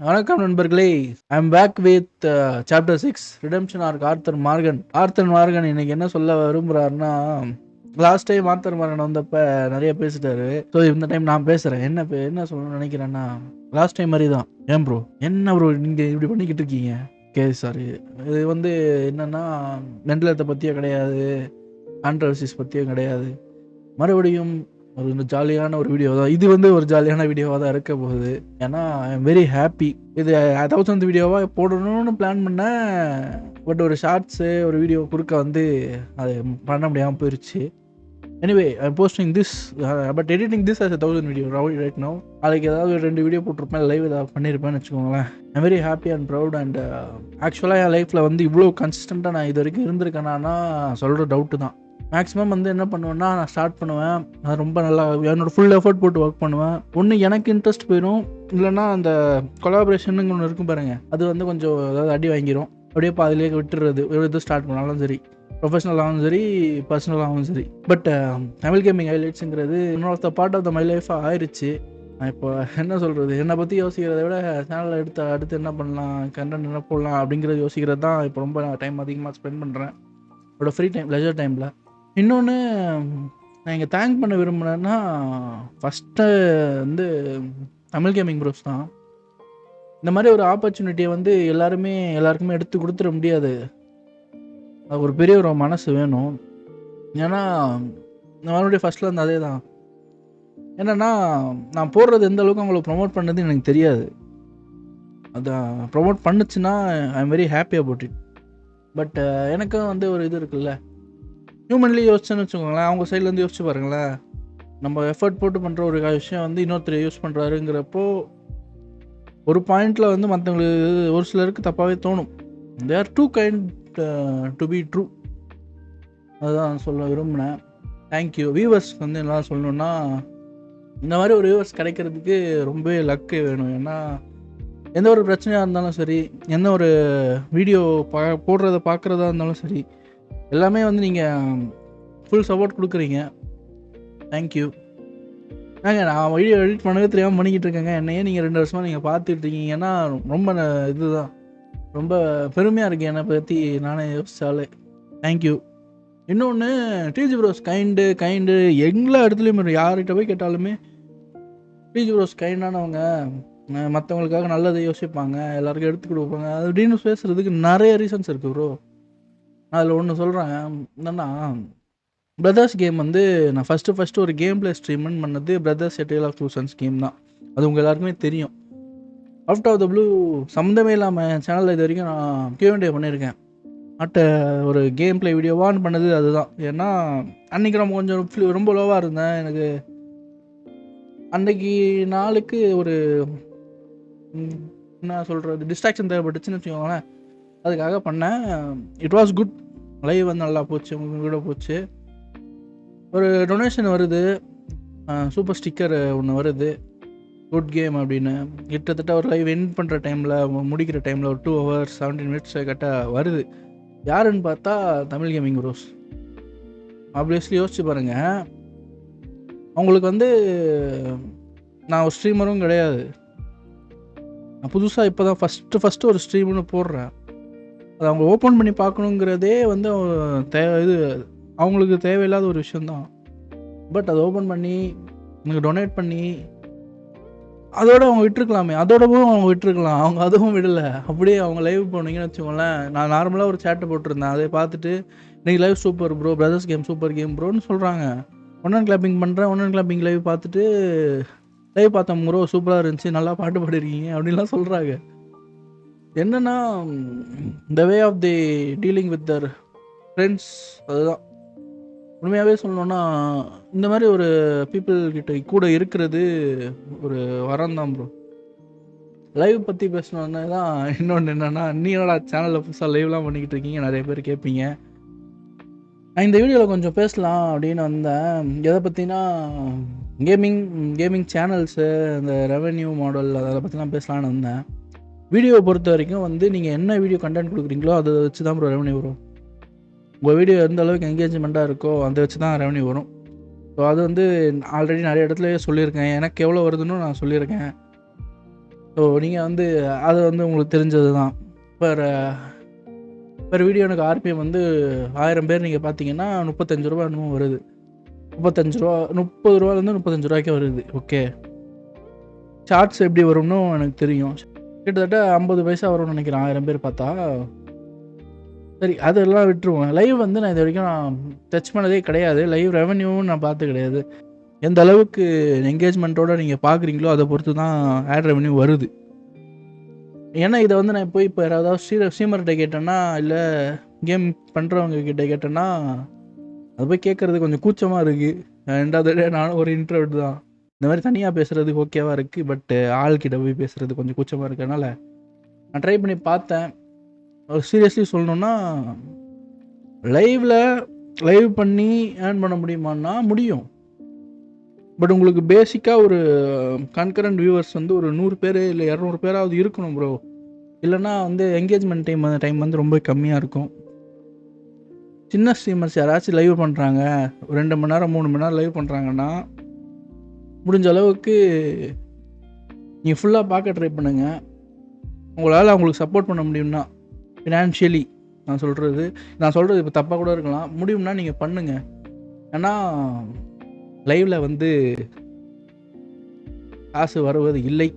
வணக்கம் நண்பர்களே. I am back with chapter 6 redemption arc Arthur Morgan. இன்னைக்கு என்ன சொல்ல விரும்புறாருன்னா, லாஸ்ட் டைம் ஆர்தர் மார்கன் வந்தப்ப நிறைய பேசிட்டாரு. ஸோ இந்த டைம் நான் பேசுறேன். என்ன சொல்லணும்னு நினைக்கிறேன்னா, லாஸ்ட் டைம் மாதிரி தான். ஏன் ப்ரோ என்ன ப்ரோ நீங்க இப்படி பண்ணிக்கிட்டு இருக்கீங்க? சாரி, இது வந்து என்னன்னா, மென்டல் ஹெல்த்தை பற்றியே கிடையாது, கான்ட்ரவர்சிஸ் பற்றியும் கிடையாது. மறுபடியும் ஒரு ஜாலியான ஒரு வீடியோ தான் இது. வந்து ஒரு ஜாலியான வீடியோவாக தான் இருக்க போகுது. ஏன்னா ஐ எம் வெரி ஹாப்பி. இது 1000th வீடியோவாக போடணும்னு பிளான் பண்ணேன். பட் ஒரு ஷார்ட்ஸு ஒரு வீடியோ குறுக்க வந்து அது பண்ண முடியாமல் போயிடுச்சு. Anyway I am posting this but editing this as a 1000 video right no. அதுக்கு ஏதாவது 2 வீடியோ போட்டிருப்பேன், லைவ் ஏதாவது பண்ணியிருப்பேன்னு வச்சுக்கோங்களேன். I very happy and proud. And ஆக்சுவலாக என் லைஃப்பில் வந்து இவ்வளோ கன்சிஸ்டண்ட்டாக நான் இது வரைக்கும் இருந்திருக்கேன்னா சொல்கிற டவுட்டு தான். மேக்ஸிமம் வந்து என்ன பண்ணுவேன்னா, நான் ஸ்டார்ட் பண்ணுவேன், அது ரொம்ப நல்லா என்னோடய ஃபுல் எஃபர்ட் போட்டு ஒர்க் பண்ணுவேன். ஒன்று எனக்கு இன்ட்ரெஸ்ட் போயிடும், இல்லைன்னா அந்த கொலாபரேஷனுங்க ஒன்று இருக்கும் பாருங்கள், அது வந்து கொஞ்சம் ஏதாவது அடி வாங்கிடும். அப்படியே பாதிலேயே விட்டுறது. இது ஸ்டார்ட் பண்ணாலும் சரி, ப்ரொஃபஷனலாகவும் சரி, பர்சனலாகவும் சரி. பட் தமிழ் கேமிங் ஹைலைட்ஸுங்கிறது one of the part of the my லைஃபாக ஆயிடுச்சு. நான் இப்போ என்ன சொல்கிறது, என்னை பற்றி யோசிக்கிறத விட சேனலை அடுத்து என்ன பண்ணலாம், கண்டென்ட் என்ன போடலாம் அப்படிங்கிறது யோசிக்கிறது தான் இப்போ ரொம்ப டைம் அதிகமாக ஸ்பெண்ட் பண்ணுறேன் என்னோடய ஃப்ரீ டைம், லெஜர் டைமில். இன்னொன்று நான் இங்கே தேங்க் பண்ண விரும்பினேன்னா, ஃபஸ்ட்டு வந்து தமிழ் கேமிங் ப்ரோஸ் தான். இந்த மாதிரி ஒரு ஆப்பர்ச்சுனிட்டியை வந்து எல்லாருக்குமே எடுத்து கொடுத்துட முடியாது. அது ஒரு பெரிய ஒரு மனசு வேணும். ஏன்னா மறுபடியும் ஃபஸ்ட்டில் இருந்து அதே தான். என்னென்னா, நான் போடுறது எந்த அளவுக்கு அவங்களை ப்ரொமோட் பண்ணது எனக்கு தெரியாது. அதான் ப்ரொமோட் பண்ணுச்சுன்னா I am very happy about it. But எனக்கும் வந்து ஒரு இது இருக்குல்ல, ஹியூமன்லி யோசிச்சுன்னு வச்சுக்கோங்களேன். அவங்க சைட்லேருந்து யோசிச்சு பாருங்களேன், நம்ம எஃபர்ட் போட்டு பண்ணுற ஒரு விஷயம் வந்து இன்னொருத்தர் யூஸ் பண்ணுறாருங்கிறப்போ ஒரு பாயிண்டில் வந்து மற்றவங்களுக்கு ஒரு சிலருக்கு தப்பாகவே தோணும். They are too kind to be true. அதுதான் சொல்ல விரும்பினேன். தேங்க்யூ. வியூவர்ஸ்க்கு வந்து எல்லாம் சொல்லணுன்னா, இந்த மாதிரி ஒரு வியூவர்ஸ் கிடைக்கிறதுக்கு ரொம்பவே லக்கு வேணும். ஏன்னா எந்த ஒரு பிரச்சனையாக இருந்தாலும் சரி, எந்த ஒரு வீடியோ பார்க்குறதா இருந்தாலும் சரி, எல்லாமே வந்து நீங்கள் ஃபுல் சப்போர்ட் கொடுக்குறீங்க. தேங்க்யூ. நான் வீடியோ எடிட் பண்ணவே தெரியாமல் பண்ணிக்கிட்டு இருக்கேங்க. என்னையே நீங்கள் 2 வருஷமாக நீங்கள் பார்த்துட்டு இருக்கீங்கன்னா ரொம்ப இதுதான், ரொம்ப பெருமையாக இருக்குது என்னை பற்றி நானே யோசிச்சாலே. தேங்க்யூ. இன்னொன்று, டிஜி ப்ரோஸ் கைண்டு எல்லா இடத்துலையுமே யார்கிட்ட போய் கேட்டாலுமே டிஜி ப்ரோஸ் கைண்டானவங்க, மற்றவங்களுக்காக நல்லதை யோசிப்பாங்க, எல்லாருக்கும் எடுத்து கொடுப்பாங்க அப்படின்னு பேசுகிறதுக்கு நிறைய ரீசன்ஸ் இருக்குது ப்ரோ. அதில் ஒன்று சொல்கிறேன். என்னென்னா, பிரதர்ஸ் கேம் வந்து நான் ஃபஸ்ட்டு ஒரு கேம் பிளே ஸ்ட்ரீம்னு பண்ணது brothers a tale of two sons game தான். அது உங்கள் எல்லாருக்குமே தெரியும். அவுட் ஆஃப் த ப்ளூ சம்மந்தமே இல்லாமல் சேனலில் இது வரைக்கும் நான் Q&A பண்ணியிருக்கேன். ஒரு கேம் பிளே வீடியோவான்னு பண்ணது அதுதான். ஏன்னா அன்றைக்கி நம்ம கொஞ்சம் ரொம்ப லோவாக இருந்தேன். எனக்கு அன்றைக்கி நாளுக்கு ஒரு என்ன சொல்கிறது, டிஸ்ட்ராக்ஷன் தேவைப்பட்டுச்சுன்னு வச்சுக்கோங்களேன். அதுக்காக பண்ணேன். It was good. லைவ் வந்து நல்லா போச்சு, உங்கள் கூட போச்சு. ஒரு டொனேஷன் வருது, சூப்பர் ஸ்டிக்கர் ஒன்று வருது, குட் கேம் அப்படின்னு. கிட்டத்தட்ட ஒரு லைவ் எண்ட் பண்ணுற டைமில், முடிக்கிற டைமில் ஒரு 2 hours 17 minutes கரெக்டாக வருது. யாருன்னு பார்த்தா தமிழ் கேமிங் ப்ரோஸ். ஆப்வியஸ்லி யோசிச்சு பாருங்கள். அவங்களுக்கு வந்து நான் ஒரு ஸ்ட்ரீமரும் கிடையாது. நான் புதுசாக இப்போ தான் ஃபஸ்ட்டு ஒரு ஸ்ட்ரீம்னு போடுறேன். அது அவங்க ஓப்பன் பண்ணி பார்க்கணுங்கிறதே வந்து அவங்களுக்கு தேவையில்லாத ஒரு விஷயந்தான். பட் அதை ஓப்பன் பண்ணி எனக்கு டொனேட் பண்ணி அதோடு அவங்க விட்டுருக்கலாமே, அவங்க விட்டுருக்கலாம். அவங்க அதுவும் விடலை. அப்படியே அவங்க லைவ் போனீங்கன்னு வச்சுக்கோங்களேன். நான் நார்மலாக ஒரு சேட்டை போட்டிருந்தேன், அதை பார்த்துட்டு இன்றைக்கி live super bro, brothers game super game ப்ரோன்னு சொல்கிறாங்க. ஒன் கிளாப்பிங் பண்ணுறேன், கிளாப்பிங் லைவ் பார்த்துட்டு லைவ் பார்த்தோம் ப்ரோ, சூப்பராக இருந்துச்சு, நல்லா பாட்டு பாடிருக்கீங்க அப்படின்லாம் சொல்கிறாங்க. என்னென்னா, the way of the dealing with their friends, அதுதான் உண்மையாகவே சொல்லணுன்னா. இந்த மாதிரி ஒரு பீப்புள் கிட்ட கூட இருக்கிறது ஒரு வரம் தான் ப்ரோ. லைவ் பற்றி பேசணுன்னா தான் இன்னொன்று என்னென்னா, நீங்களா சேனலில் புதுசாக லைவ்லாம் பண்ணிக்கிட்டு இருக்கீங்க, நிறைய பேர் கேட்பீங்க. நான் இந்த வீடியோவில் கொஞ்சம் பேசலாம் அப்படின்னு வந்தேன். எதை பற்றினா, கேமிங் சேனல்ஸு, இந்த ரெவென்யூ மாடல், அதை பற்றிலாம் பேசலான்னு வந்தேன். வீடியோவை பொறுத்த வரைக்கும் வந்து நீங்கள் என்ன வீடியோ கண்டென்ட் கொடுக்குறீங்களோ அதை வச்சு தான் ப்ரோ ரெவென்யூ வரும். உங்கள் வீடியோ எந்த அளவுக்கு என்கேஜ்மெண்ட்டாக இருக்கோ அதை வச்சு தான் ரெவென்யூ வரும். ஸோ அது வந்து ஆல்ரெடி நிறைய இடத்துல சொல்லியிருக்கேன். எனக்கு எவ்வளோ வருதுன்னு நான் சொல்லியிருக்கேன். ஸோ நீங்கள் வந்து அது வந்து உங்களுக்கு தெரிஞ்சது தான். பெர் வீடியோ எனக்கு ஆர்பிஎம் வந்து 1000 பேர் நீங்கள் பார்த்தீங்கன்னா 35 ரூபா என்னமோ வருது. 35 ரூபா, 30 ரூபாலேருந்து 35 ரூபாய்க்கே வருது. ஓகே, ஷார்ட்ஸ் எப்படி வரும்னு எனக்கு தெரியும். கிட்டத்தட்ட 50 பைசா வரும்னு நினைக்கிறேன் 1000 பேர் பார்த்தா. சரி, அதெல்லாம் விட்டுருவோம். லைவ் வந்து நான் இது வரைக்கும் நான் டச் பண்ணதே கிடையாது. லைவ் ரெவன்யூவும் நான் பார்த்து கிடையாது. எந்த அளவுக்கு என்கேஜ்மெண்ட்டோட நீங்கள் பார்க்குறீங்களோ அதை பொறுத்து தான் ஆட் ரெவன்யூ வருது. ஏன்னா இதை வந்து நான் இப்போ யாராவது ஸ்ட்ரீமர்கிட்ட கேட்டேன்னா, இல்லை கேம் பண்ணுறவங்க கிட்ட கேட்டேன்னா, அது போய் கேட்குறது கொஞ்சம் கூச்சமாக இருக்குது. 2வது நானும் ஒரு இன்ட்ரோவர்ட் தான். இந்த மாதிரி தனியாக பேசுகிறதுக்கு ஓகேவாக இருக்குது. பட் ஆள்கிட்ட போய் பேசுகிறது கொஞ்சம் கூச்சமாக இருக்கனால நான் ட்ரை பண்ணி பார்த்தேன். சீரியஸ்லி சொல்லணுன்னா, லைவ் பண்ணி ஏர்ன் பண்ண முடியுமான்னா முடியும். பட் உங்களுக்கு பேசிக்காக ஒரு கன்கரண்ட் வியூவர்ஸ் வந்து ஒரு 100 பேர் இல்லை 200 பேராவது இருக்கணும் ப்ரோ. இல்லைன்னா வந்து என்கேஜ்மெண்ட் டைம் வந்து ரொம்ப கம்மியாக இருக்கும். சின்ன ஸ்ட்ரீமர்ஸ் யாராச்சும் லைவ் பண்ணுறாங்க, ஒரு 2 மணி நேரம் 3 மணி நேரம் லைவ் பண்ணுறாங்கன்னா, முடிஞ்ச அளவுக்கு நீங்கள் ஃபுல்லாக பார்க்க ட்ரை பண்ணுங்கள். உங்களால் அவங்களுக்கு சப்போர்ட் பண்ண முடியும்னா, ஃபினான்ஷியலி நான் சொல்கிறது இப்போ தப்பாக கூட இருக்கலாம், முடியும்னா நீங்கள் பண்ணுங்கள். ஏன்னா லைவில் வந்து காசு வருவது இல்லை.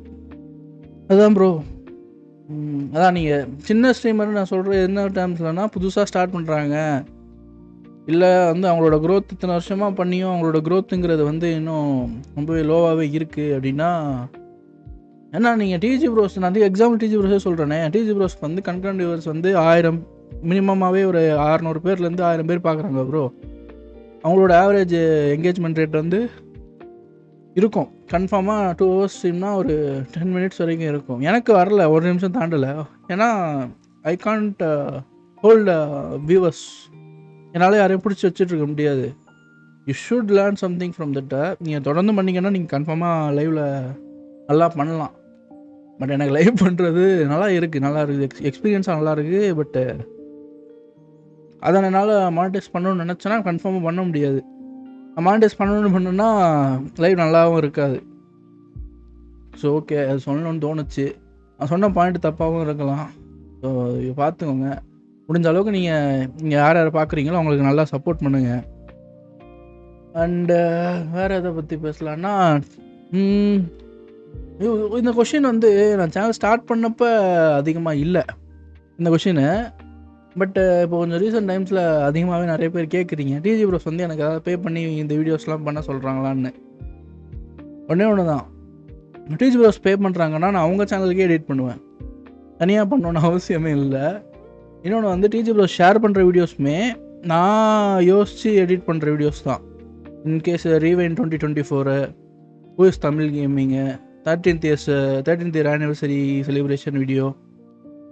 அதுதான் ப்ரோ. அதான் நீங்கள் சின்ன ஸ்ட்ரீமர் நான் சொல்கிறது என்ன டேர்ம்ஸ்லனா, புதுசாக ஸ்டார்ட் பண்ணுறாங்க, இல்லை வந்து அவங்களோட க்ரோத் இத்தனை வருஷமாக பண்ணியும் அவங்களோட க்ரோத்துங்கிறது வந்து இன்னும் ரொம்பவே லோவாகவே இருக்குது அப்படின்னா, ஏன்னா நீங்கள் டிஜி ப்ரோஸ், நான் வந்து எக்ஸாம்பிள் டிஜி ப்ரோஸே சொல்கிறேனே, டிஜி ப்ரோஸ்க்கு வந்து கன்கரண்ட் வியூவர்ஸ் வந்து 1000 மினிமமாகவே ஒரு 600 பேர்லேருந்து 1000 பேர் பார்க்குறாங்க ப்ரோ. அவங்களோட ஆவரேஜ் என்கேஜ்மெண்ட் ரேட் வந்து இருக்கும் கன்ஃபார்மாக. 2 ஹவர்ஸ் ஸ்ட்ரீம்னா ஒரு 10 மினிட்ஸ் வரைக்கும் இருக்கும். எனக்கு வரல, 1 நிமிஷம் தாண்டலை. ஏன்னா ஐ கான்ட் ஹோல்ட் வியூவர்ஸ். என்னால் யாரையும் பிடிச்சி வச்சுட்ருக்க முடியாது. You should learn something from that. நீங்கள் தொடர்ந்து பண்ணிங்கன்னா நீங்கள் கன்ஃபார்மாக லைவில் நல்லா பண்ணலாம். பட் எனக்கு லைவ் பண்ணுறது நல்லா இருக்குது, எக்ஸ்பீரியன்ஸாக நல்லா இருக்குது. பட்டு அதை என்னால் மானிட்டைஸ் பண்ணணும்னு நினச்சேன்னா கன்ஃபார்மாக பண்ண முடியாது. மானிட்டைஸ் பண்ணணுன்னா லைவ் நல்லாவும் இருக்காது. ஸோ ஓகே, அது சொல்லணும்னு தோணுச்சு. நான் சொன்ன பாயிண்ட் தப்பாகவும் இருக்கலாம். ஸோ பார்த்துக்கோங்க. முடிஞ்ச அளவுக்கு நீங்கள் யார் பார்க்குறீங்களோ அவங்களுக்கு நல்லா சப்போர்ட் பண்ணுங்கள். அண்டு வேறு எதை பற்றி பேசலான்னா, இந்த கொஷின் வந்து நான் சேனல் ஸ்டார்ட் பண்ணப்போ அதிகமாக இல்லை இந்த கொஷினு. பட் இப்போ கொஞ்சம் ரீசெண்ட் டைம்ஸில் அதிகமாகவே நிறைய பேர் கேட்குறீங்க, டிஜி ப்ரோஸ் வந்து எனக்கு ஏதாவது பே பண்ணி இந்த வீடியோஸ்லாம் பண்ண சொல்கிறாங்களான்னு. ஒன்று தான், டிஜி ப்ரோஸ் பே பண்ணுறாங்கன்னா நான் அவங்க சேனலுக்கே எடிட் பண்ணுவேன், தனியாக பண்ணணுன்னு அவசியமே இல்லை. இன்னொன்று வந்து டிஜி ப்ரோஸ் ஷேர் பண்ணுற வீடியோஸுமே நான் யோசித்து எடிட் பண்ணுற வீடியோஸ் தான். In case rewind 2024, ஹூஇஸ் Tamil கேமிங்கு, 13th year anniversary celebration video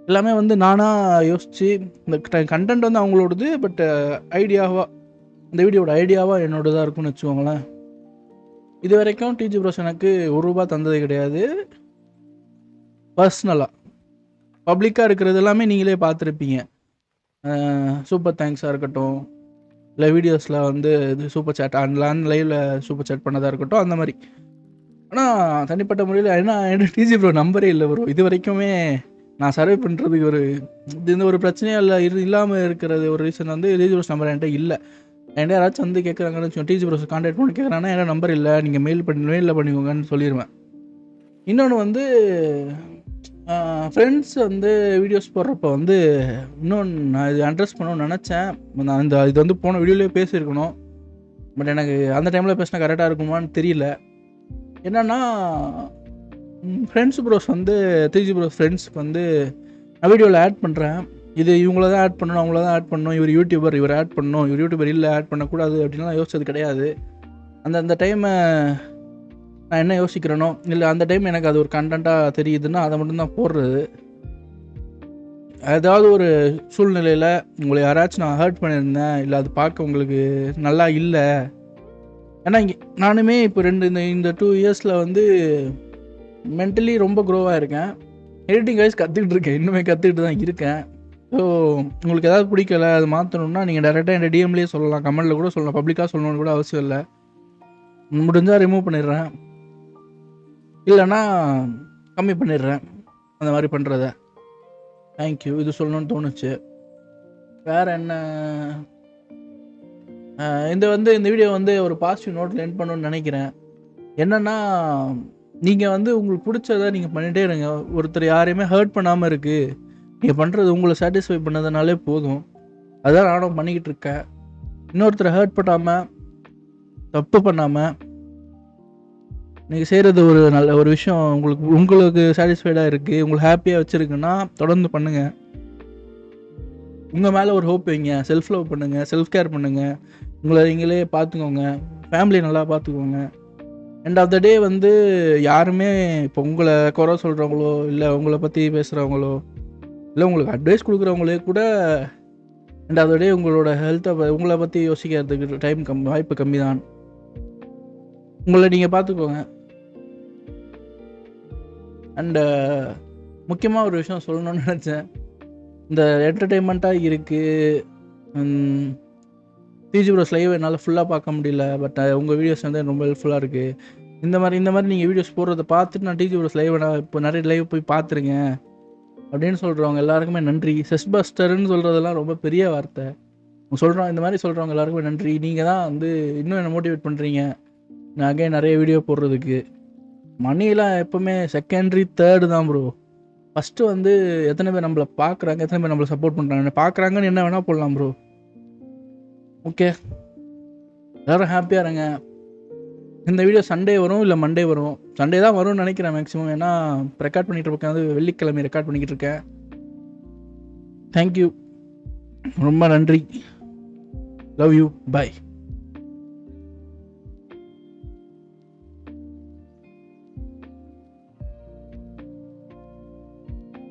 எல்லாமே வந்து நானாக யோசித்து, இந்த கண்டென்ட் வந்து அவங்களோடது, பட் ஐடியாவாக இந்த வீடியோட ஐடியாவாக என்னோடதாக இருக்கும்னு வச்சுக்கோங்களேன். இது வரைக்கும் டிஜி ப்ரோஸ் எனக்கு ₹1 தந்தது கிடையாது. பர்சனலாக பப்ளிக்காக இருக்கிறது எல்லாமே நீங்களே பார்த்துருப்பீங்க. சூப்பர் தேங்க்ஸாக இருக்கட்டும், இல்லை வீடியோஸில் வந்து இது சூப்பர் சேட் லைவில் சூப்பர் சேட் பண்ணதாக இருக்கட்டும், அந்த மாதிரி. ஆனால் தனிப்பட்ட முறையில் என்ன டிஜி ப்ரோ நம்பரே இல்லை ப்ரோ. இது வரைக்குமே நான் சர்வே பண்ணுறதுக்கு இந்த ஒரு பிரச்சனையே இல்லாமல் இருக்கிறது ஒரு ரீசன் வந்து டிஜி ப்ரோஸ் நம்பர் என்கிட்ட இல்லை. என்கிட்ட யாராச்சும் வந்து கேட்குறாங்கன்னு வச்சுக்கோங்க, டிஜி ப்ரோஸ் கான்டாக்ட் பண்ணி கேட்குறாங்கன்னா என்கிட்ட நம்பர் இல்லை, நீங்கள் மெயிலில் பண்ணிக்கோங்கன்னு சொல்லிடுவேன். இன்னொன்று வந்து ஃப்ரெண்ட்ஸ் வந்து வீடியோஸ் போடுறப்ப வந்து இன்னொன்று நான் இது அட்ரஸ் பண்ணணும்னு நினச்சேன். நான் இது வந்து போன வீடியோலேயே பேசியிருக்கணும். பட் எனக்கு அந்த டைமில் பேசினா கரெக்டாக இருக்குமான்னு தெரியல. என்னென்னா, ஃப்ரெண்ட்ஸ் ப்ரோஸ் வந்து டிஜி ப்ரோஸ் ஃப்ரெண்ட்ஸ்க்கு வந்து நான் வீடியோவில் ஆட் பண்ணுறேன், இது இவங்கள தான் ஆட் பண்ணணும், அவங்கள தான் ஆட் பண்ணணும், இவர் யூடியூபர் இவர் ஆட் பண்ணணும், இவர் யூடியூபர் இல்லை ஆட் பண்ணக்கூடாது அப்படின்லாம் யோசிச்சது கிடையாது. அந்த டைமை நான் என்ன யோசிக்கிறேனோ, இல்லை அந்த டைம் எனக்கு அது ஒரு கண்டென்ட்டாக தெரியுதுன்னா அதை மட்டும்தான் போடுறது. ஏதாவது ஒரு சூழ்நிலையில் உங்களை யாராச்சும் நான் ஹர்ட் பண்ணியிருந்தேன், இல்லை அது பார்க்க உங்களுக்கு நல்லா இல்லை, ஏன்னா இங்கே நானுமே இப்போ இந்த 2 இயர்ஸில் வந்து மென்டலி ரொம்ப க்ரோவாக இருக்கேன். எடிட்டிங் வைஸ் கற்றுக்கிட்டு இருக்கேன், இன்னுமே கற்றுக்கிட்டு தான் இருக்கேன். ஸோ உங்களுக்கு ஏதாவது பிடிக்கல, அது மாற்றணுன்னா நீங்கள் டேரெக்டாக என் டிஎம்லேயே சொல்லலாம், கமெண்ட்டில் கூட சொல்லலாம், பப்ளிக்காக சொல்லணும்னு கூட அவசியம் இல்லை. முடிஞ்சால் ரிமூவ் பண்ணிடுறேன். இல்லைன்னா கம்மி பண்ணிடுறேன் அந்த மாதிரி பண்ணுறத. தேங்க்யூ, இது சொல்லணும்னு தோணுச்சு. வேறு என்ன, இந்த வீடியோ ஒரு பாசிட்டிவ் நோட்டில் எண்ட் பண்ணணும்னு நினைக்கிறேன். என்னென்னா, நீங்கள் உங்களுக்கு பிடிச்சதை நீங்கள் பண்ணிகிட்டே இருங்க. ஒருத்தர் யாரையுமே ஹர்ட் பண்ணாமல் இருக்குது, நீங்கள் பண்ணுறது உங்களை சாட்டிஸ்ஃபை பண்ணதுனாலே போதும். அதான் நானும் பண்ணிக்கிட்டு இருக்கேன். இன்னொருத்தரை ஹர்ட் பண்ணாமல், தப்பு பண்ணாமல் நீங்கள் செய்கிறது ஒரு நல்ல ஒரு விஷயம். உங்களுக்கு சாட்டிஸ்ஃபைடாக இருக்குது, உங்களுக்கு ஹாப்பியாக வச்சுருக்குன்னா தொடர்ந்து பண்ணுங்கள். உங்கள் மேலே ஒரு ஹோப் வைங்க, செல்ஃப் லவ் பண்ணுங்கள், செல்ஃப் கேர் பண்ணுங்கள், உங்களை நீங்களே பார்த்துக்கோங்க, ஃபேமிலியை நல்லா பார்த்துக்கோங்க. எண்ட் ஆஃப் த டே யாருமே இப்போ உங்களை குறை சொல்கிறவங்களோ, இல்லை உங்களை பற்றி பேசுகிறவங்களோ, இல்லை உங்களுக்கு அட்வைஸ் கொடுக்குறவங்களே கூட எண்ட் ஆஃப் த டே உங்களோட உங்களை பற்றி யோசிக்கிறதுக்கு வாய்ப்பு கம்மி தான். உங்களை நீங்கள் பார்த்துக்கோங்க. அண்டு முக்கியமாக ஒரு விஷயம் சொல்லணும்னு நினச்சேன். இந்த என்டர்டெயின்மெண்ட்டாக இருக்குது, டிஜி ப்ரோஸ் லைவ் என்னால் ஃபுல்லாக பார்க்க முடியல, பட் உங்கள் வீடியோஸ் ரொம்ப ஹெல்ப்ஃபுல்லாக இருக்குது. இந்த மாதிரி நீங்கள் வீடியோஸ் போடுறத பார்த்துட்டு நான் டிஜி ப்ரோஸ் லைவ் இப்போ நிறைய லைவ் போய் பார்த்துருங்க அப்படின்னு சொல்கிறவங்க எல்லாருக்குமே நன்றி. செஸ் பஸ்டர்ன்னு சொல்கிறதெல்லாம் ரொம்ப பெரிய வார்த்தை. இந்த மாதிரி சொல்கிறவங்க எல்லாருக்குமே நன்றி. நீங்கள் தான் இன்னும் என்னை மோட்டிவேட் பண்ணுறீங்க நான் அகைன் நிறைய வீடியோ போடுறதுக்கு. மணிலாம் எப்போவுமே செகண்டரி, தேர்டு தான் ப்ரோ. ஃபஸ்ட்டு எத்தனை பேர் நம்மளை பார்க்குறாங்க, எத்தனை பேர் நம்மளை சப்போர்ட் பண்ணுறாங்க, பார்க்குறாங்கன்னு என்ன வேணால் போடலாம் ப்ரோ. ஓகே, எல்லோரும் ஹாப்பியாக இருங்க. இந்த வீடியோ சண்டே வரும் இல்லை மண்டே வரும். சண்டே தான் வரும்னு நினைக்கிறேன் மேக்ஸிமம். ஏன்னா ரெக்கார்ட் பண்ணிகிட்டு இருக்கேன், வெள்ளிக்கிழமை ரெக்கார்ட் பண்ணிக்கிட்டு இருக்கேன். தேங்க்யூ, ரொம்ப நன்றி. Love you, by.